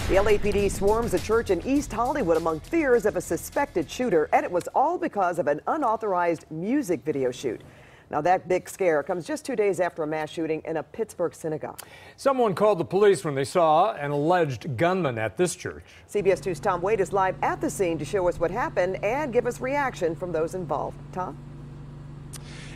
The LAPD swarms a church in East Hollywood among fears of a suspected shooter, and it was all because of an unauthorized music video shoot. Now, that big scare comes just 2 days after a mass shooting in a Pittsburgh synagogue. Someone called the police when they saw an alleged gunman at this church. CBS2's Tom Wade is live at the scene to show us what happened and give us reaction from those involved. Tom?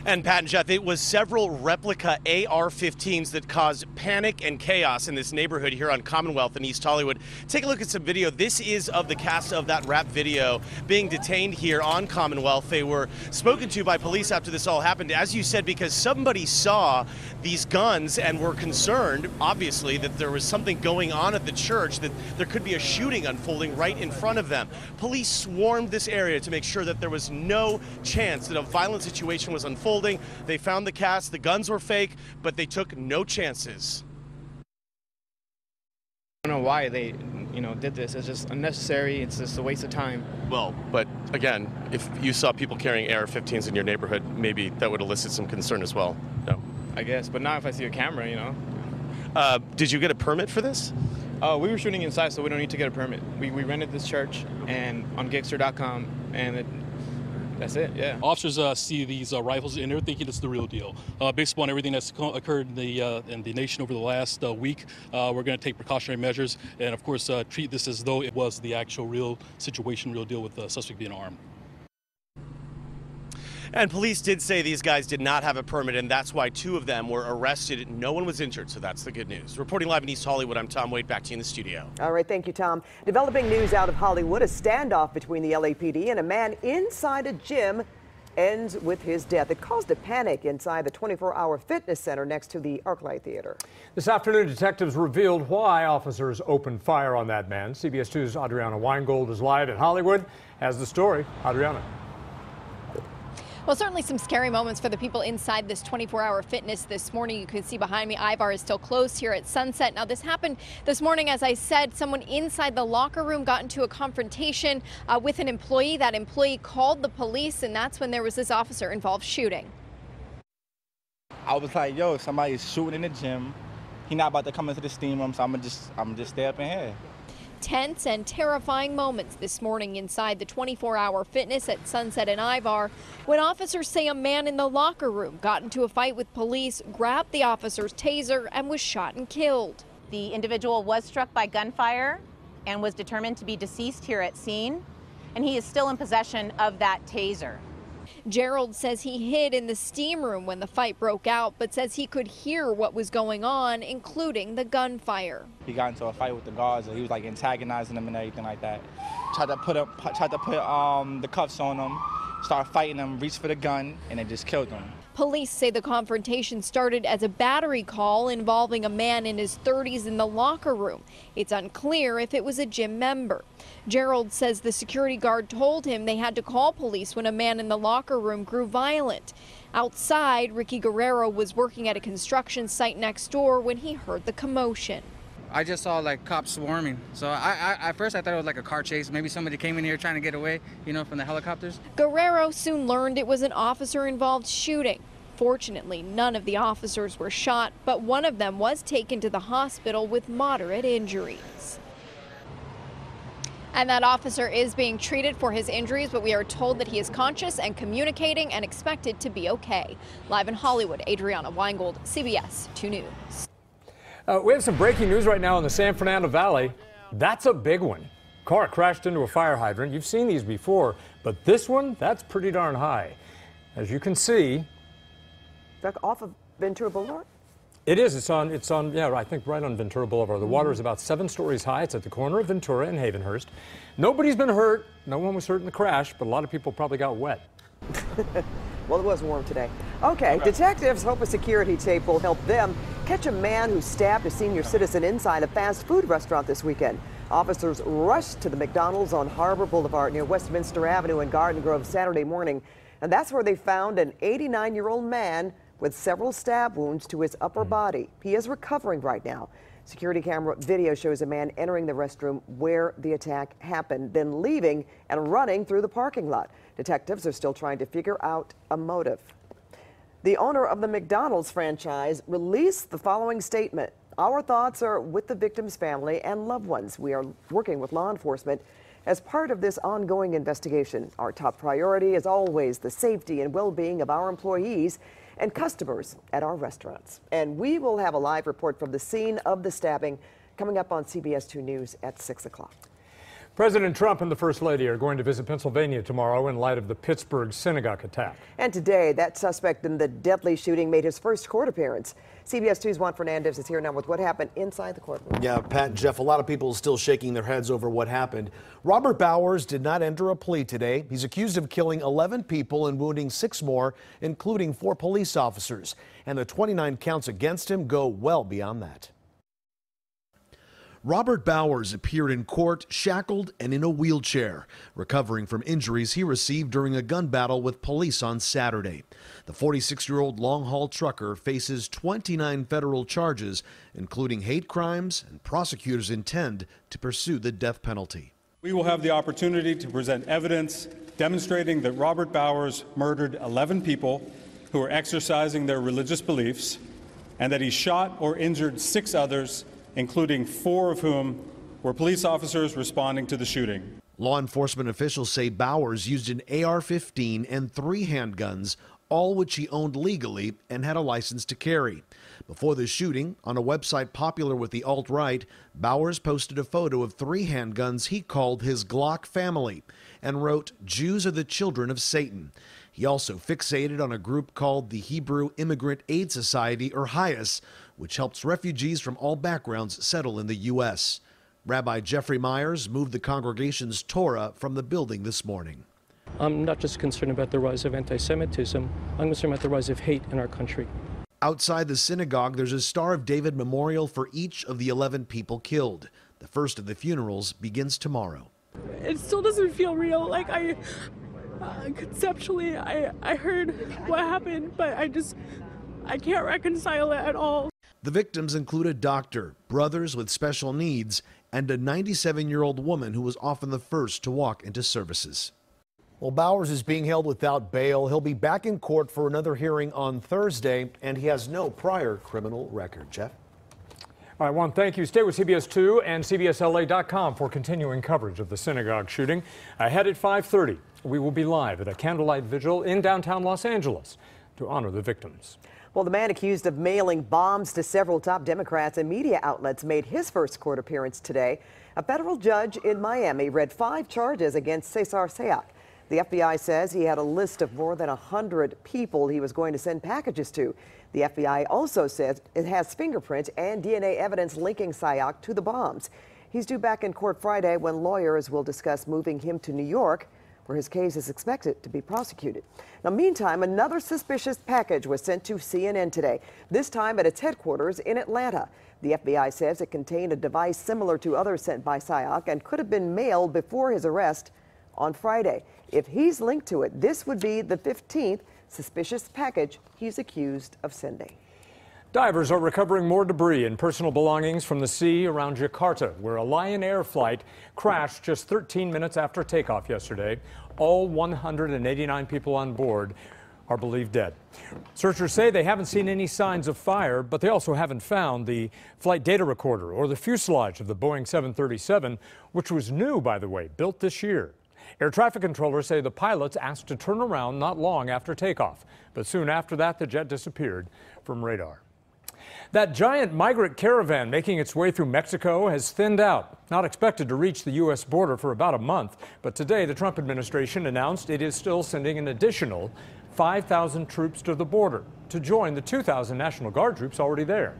And Pat and Jeff, it was several replica AR-15s that caused panic and chaos in this neighborhood here on Commonwealth in East Hollywood. Take a look at some video. This is of the cast of that rap video being detained here on Commonwealth. They were spoken to by police after this all happened, as you said, because somebody saw these guns and were concerned, obviously, that there was something going on at the church, that there could be a shooting unfolding right in front of them. Police swarmed this area to make sure that there was no chance that a violent situation was unfolding. They found the cast, the guns were fake, but they took no chances. I don't know why they, did this. It's just unnecessary. It's just a waste of time. Well, but again, if you saw people carrying AR-15s in your neighborhood, maybe that would elicit some concern as well. No, I guess, but not if I see a camera, Did you get a permit for this? We were shooting inside, so we don't need to get a permit. We rented this church and on Gigster.com, and that's it, yeah. Officers see these rifles and they're thinking it's the real deal. Based upon everything that's occurred in the nation over the last week, we're going to take precautionary measures and, of course, treat this as though it was the actual real situation, real deal with the suspect being armed. And police did say these guys did not have a permit, and that's why 2 of them were arrested. No one was injured, so that's the good news. Reporting live in East Hollywood, I'm Tom Wade. Back to you in the studio. All right, thank you, Tom. Developing news out of Hollywood, a standoff between the LAPD and a man inside a gym ends with his death. It caused a panic inside the 24-hour fitness center next to the ArcLight Theater. This afternoon, detectives revealed why officers opened fire on that man. CBS 2's Adriana Weingold is live at Hollywood. Has the story. Adriana. Well, certainly some scary moments for the people inside this 24-hour fitness this morning. You can see behind me, Ivar is still closed here at Sunset. Now, this happened this morning, as I said. Someone inside the locker room got into a confrontation with an employee. That employee called the police, and that's when there was this officer-involved shooting. I was like, yo, somebody's shooting in the gym. He not about to come into the steam room, so I'm gonna just stay up in here. Tense and terrifying moments this morning inside the 24-hour fitness at Sunset and Ivar when officers say a man in the locker room got into a fight with police, grabbed the officer's taser, and was shot and killed. The individual was struck by gunfire and was determined to be deceased here at scene, and he is still in possession of that taser. Gerald says he hid in the steam room when the fight broke out, but says he could hear what was going on, including the gunfire. He got into a fight with the guards, and he was like antagonizing them and everything like that. Tried to put the cuffs on him, started fighting him, reached for the gun, and they just killed him. Police say the confrontation started as a battery call involving a man in his 30s in the locker room. It's unclear if it was a gym member. Gerald says the security guard told him they had to call police when a man in the locker room grew violent. Outside, Ricky Guerrero was working at a construction site next door when he heard the commotion. I just saw like cops swarming. So at first I thought it was like a car chase. Maybe somebody came in here trying to get away, from the helicopters. Guerrero soon learned it was an officer-involved shooting. Fortunately, none of the officers were shot, but one of them was taken to the hospital with moderate injuries. And that officer is being treated for his injuries, but we are told that he is conscious and communicating and expected to be okay. Live in Hollywood, Adriana Weingold, CBS 2 News. We have some breaking news right now in the San Fernando Valley. That's a big one. Car crashed into a fire hydrant. You've seen these before, but this one, that's pretty darn high. As you can see, back off of Ventura Boulevard? It is. It's on, yeah, I think right on Ventura Boulevard. The water is about 7 stories high. It's at the corner of Ventura and Havenhurst. Nobody's been hurt. No one was hurt in the crash, but a lot of people probably got wet. Well, it was warm today. Okay, detectives hope a security tape will help them catch a man who stabbed a senior citizen inside a fast food restaurant this weekend. Officers rushed to the McDonald's on Harbor Boulevard near Westminster Avenue in Garden Grove Saturday morning, and that's where they found an 89-year-old man with several stab wounds to his upper body. He is recovering right now. Security camera video shows a man entering the restroom where the attack happened, then leaving and running through the parking lot. Detectives are still trying to figure out a motive. The owner of the McDonald's franchise released the following statement. Our thoughts are with the victim's family and loved ones. We are working with law enforcement as part of this ongoing investigation. Our top priority is always the safety and well-being of our employees and customers at our restaurants. And we will have a live report from the scene of the stabbing coming up on CBS2 News at 6 o'clock. President Trump and the First Lady are going to visit Pennsylvania tomorrow in light of the Pittsburgh synagogue attack. And today, that suspect in the deadly shooting made his first court appearance. CBS 2's Juan Fernandez is here now with what happened inside the courtroom. Yeah, Pat and Jeff, a lot of people still shaking their heads over what happened. Robert Bowers did not enter a plea today. He's accused of killing 11 people and wounding 6 more, including 4 police officers. And the 29 counts against him go well beyond that. Robert Bowers appeared in court shackled and in a wheelchair, recovering from injuries he received during a gun battle with police on Saturday. The 46-year-old long-haul trucker faces 29 federal charges, including hate crimes, and prosecutors intend to pursue the death penalty. We will have the opportunity to present evidence demonstrating that Robert Bowers murdered 11 people who were exercising their religious beliefs, and that he shot or injured 6 others, including 4 of whom were police officers responding to the shooting. Law enforcement officials say Bowers used an AR-15 and 3 handguns, all which he owned legally and had a license to carry. Before the shooting, on a website popular with the alt-right, Bowers posted a photo of 3 handguns he called his Glock family and wrote, "Jews are the children of Satan." He also fixated on a group called the Hebrew Immigrant Aid Society, or HIAS, which helps refugees from all backgrounds settle in the U.S. Rabbi Jeffrey Myers moved the congregation's Torah from the building this morning. I'm not just concerned about the rise of anti-Semitism, I'm concerned about the rise of hate in our country. Outside the synagogue, there's a Star of David memorial for each of the 11 people killed. The first of the funerals begins tomorrow. It still doesn't feel real. Like conceptually, I heard what happened, but I can't reconcile it at all. The victims include a doctor, brothers with special needs, and a 97-year-old woman who was often the first to walk into services. Well, Bowers is being held without bail. He'll be back in court for another hearing on Thursday, and he has no prior criminal record. Jeff? All right, Juan, thank you. Stay with CBS2 and CBSLA.com for continuing coverage of the synagogue shooting. Ahead at 5:30, we will be live at a candlelight vigil in downtown Los Angeles to honor the victims. Well, the man accused of mailing bombs to several top Democrats and media outlets made his first court appearance today. A federal judge in Miami read 5 charges against Cesar Sayoc. The FBI says he had a list of more than 100 people he was going to send packages to. The FBI also says it has fingerprint and DNA evidence linking Sayoc to the bombs. He's due back in court Friday when lawyers will discuss moving him to New York, where his case is expected to be prosecuted. Now, meantime, another suspicious package was sent to CNN today, this time at its headquarters in Atlanta. The FBI says it contained a device similar to others sent by Sayoc and could have been mailed before his arrest on Friday. If he's linked to it, this would be the 15th suspicious package he's accused of sending. Divers are recovering more debris and personal belongings from the sea around Jakarta, where a Lion Air flight crashed just 13 minutes after takeoff yesterday. All 189 people on board are believed dead. Searchers say they haven't seen any signs of fire, but they also haven't found the flight data recorder or the fuselage of the Boeing 737, which was new, by the way, built this year. Air traffic controllers say the pilots asked to turn around not long after takeoff, but soon after that, the jet disappeared from radar. That giant migrant caravan making its way through Mexico has thinned out. Not expected to reach the U.S. border for about a month, but today the Trump administration announced it is still sending an additional 5,000 troops to the border to join the 2,000 National Guard troops already there.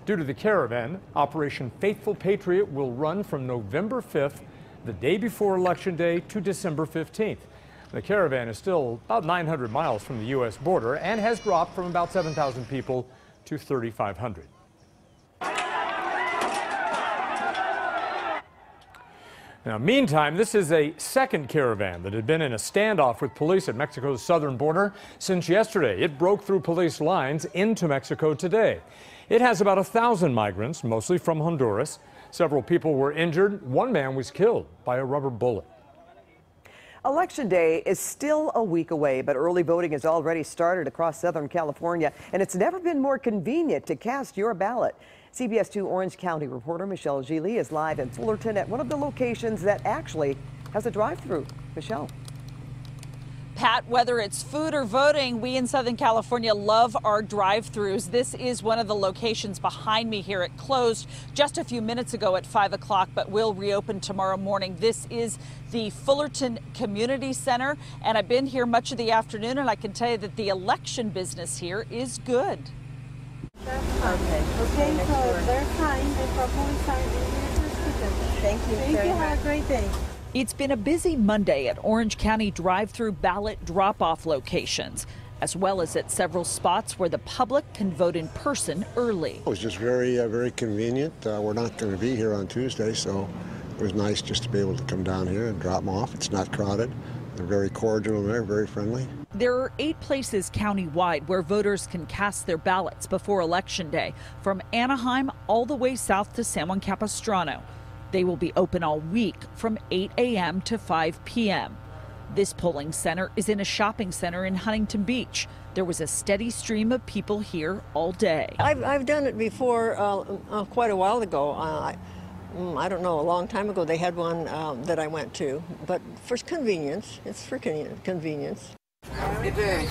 Due to the caravan, Operation Faithful Patriot will run from November 5th, the day before Election Day, to December 15th. The caravan is still about 900 miles from the U.S. border and has dropped from about 7,000 people to 3,500. Now, meantime, this is a second caravan that had been in a standoff with police at Mexico's southern border since yesterday. It broke through police lines into Mexico today. It has about 1,000 migrants, mostly from Honduras. Several people were injured. One man was killed by a rubber bullet. Election Day is still a week away, but early voting has already started across Southern California, and it's never been more convenient to cast your ballot. CBS2 Orange County reporter Michelle Gili is live in Fullerton at one of the locations that actually has a drive-through. Michelle. Pat, whether it's food or voting, we in Southern California love our drive-thrus. This is one of the locations behind me here. It closed just a few minutes ago at 5 o'clock, but will reopen tomorrow morning. This is the Fullerton Community Center, and I've been here much of the afternoon, and I can tell you that the election business here is good. Okay, so they're fine. They probably signed in here. Thank you. Thank you. Have a great day. It's been a busy Monday at Orange County drive-through ballot drop-off locations, as well as at several spots where the public can vote in person early. It was just very convenient. We're not going to be here on Tuesday, so it was nice just to be able to come down here and drop them off. It's not crowded. They're very cordial and they're very friendly. There are 8 places countywide where voters can cast their ballots before Election Day, from Anaheim all the way south to San Juan Capistrano. They will be open all week from 8 a.m. to 5 p.m. This polling center is in a shopping center in Huntington Beach. There was a steady stream of people here all day. I've done it before quite a while ago. I don't know, a long time ago they had one that I went to. But for convenience, it's for convenience. Good day.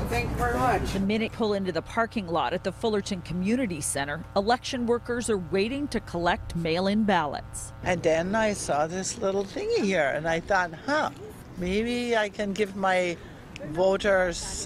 Thank you very much. The minute pull into the parking lot at the Fullerton Community Center, election workers are waiting to collect mail-in ballots. And then I saw this little thingy here, and I thought, maybe I can give my voter's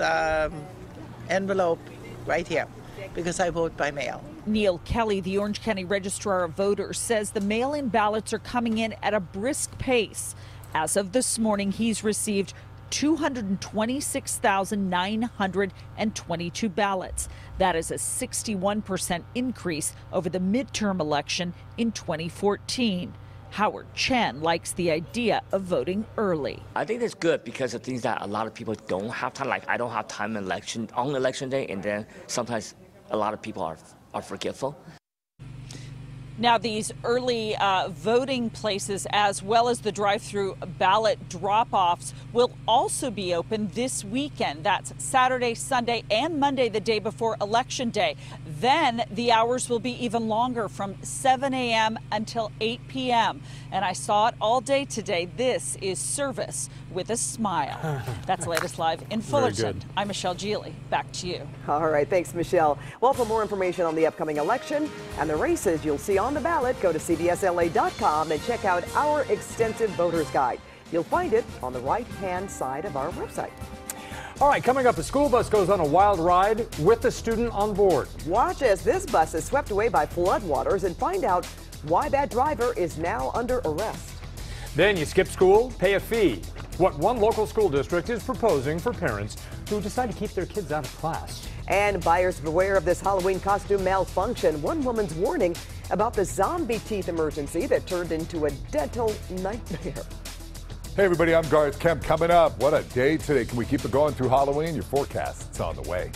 envelope right here, because I vote by mail. Neil Kelly, the Orange County Registrar of Voters, says the mail-in ballots are coming in at a brisk pace. As of this morning, he's received 226,922 ballots. That is a 61% increase over the midterm election in 2014. Howard Chen likes the idea of voting early. I think it's good because of things that a lot of people don't have time. Like I don't have time on election day, and then sometimes a lot of people are forgetful. Now, these early voting places, as well as the drive-through ballot drop-offs, will also be open this weekend. That's Saturday, Sunday, and Monday, the day before Election Day. Then the hours will be even longer, from 7 a.m. until 8 p.m. And I saw it all day today. This is service with a smile. That's the latest live in Fullerton. I'm Michelle Gili. Back to you. All right, thanks, Michelle. Well, for more information on the upcoming election and the races you'll see on the ballot, go to CBSLA.com and check out our extensive voter's guide. You'll find it on the right-hand side of our website. All right, coming up, a school bus goes on a wild ride with a student on board. Watch as this bus is swept away by floodwaters and find out why that driver is now under arrest. Then you skip school, pay a fee. What one local school district is proposing for parents who decide to keep their kids out of class. And buyers beware of this Halloween costume malfunction. One woman's warning about the zombie teeth emergency that turned into a dental nightmare. Hey everybody, I'm Garth Kemp. Coming up, what a day today. Can we keep it going through Halloween? Your forecast, it's on the way.